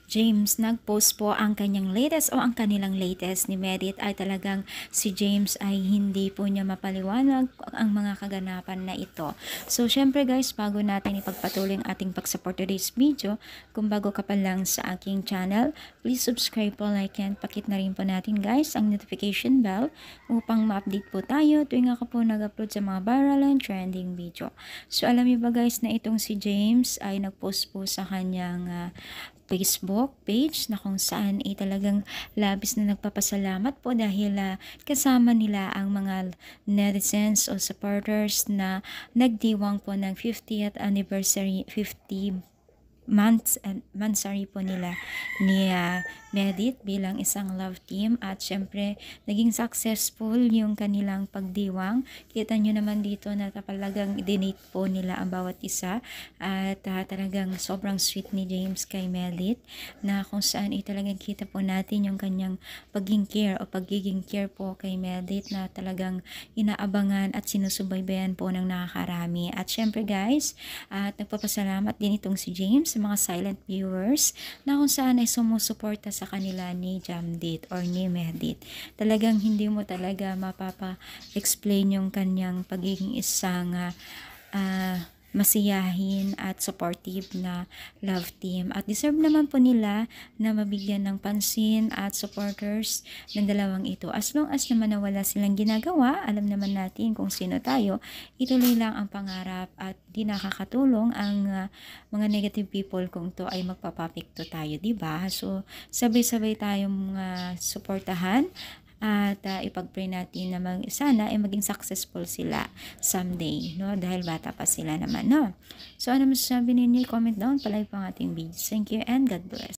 James, nag-post po ang kanyang latest o ang kanilang latest ni Merit ay talagang si James ay hindi po niya mapaliwanag ang mga kaganapan na ito. So, syempre guys, bago natin ipagpatuloy ang ating pag-support today's video, kung bago ka pa lang sa aking channel, please subscribe po, like and pakit na rin po natin guys ang notification bell upang ma-update po tayo tuwing ako po nag-upload sa mga viral and trending video. So, alam niyo ba guys na itong si James ay nag-post po sa kanyang Facebook page na kung saan ay talagang labis na nagpapasalamat po dahil kasama nila ang mga netizens o supporters na nagdiwang po ng 50th anniversary, 50 monthsary po nila ni Merit bilang isang love team, at syempre naging successful yung kanilang pagdiwang. Kita nyo naman dito na talagang dinate po nila ang bawat isa, at talagang sobrang sweet ni James kay Merit, na kung saan ay talagang kita po natin yung kanyang pagiging care po kay Merit na talagang inaabangan at sinusubaybayan po ng nakakarami. At syempre guys, at nagpapasalamat din itong si James sa mga silent viewers na kung saan ay sumusuporta sa kanila ni Jamdit or ni Merit. Talagang hindi mo talaga mapapa-explain yung kanyang pagiging isang masiyahin at supportive na love team, at deserve naman po nila na mabigyan ng pansin at supporters ng dalawang ito. As long as naman na wala silang ginagawa, alam naman natin kung sino tayo, ituloy lang ang pangarap at di nakakatulong ang mga negative people kung to ay magpapapekto tayo, diba? So sabay-sabay tayong suportahan at ipag-pray natin na sana ay maging successful sila someday, no? Dahil bata pa sila naman, no? So ano masasabi ninyo? Comment down, palike po ang ating videos. Thank you and God bless.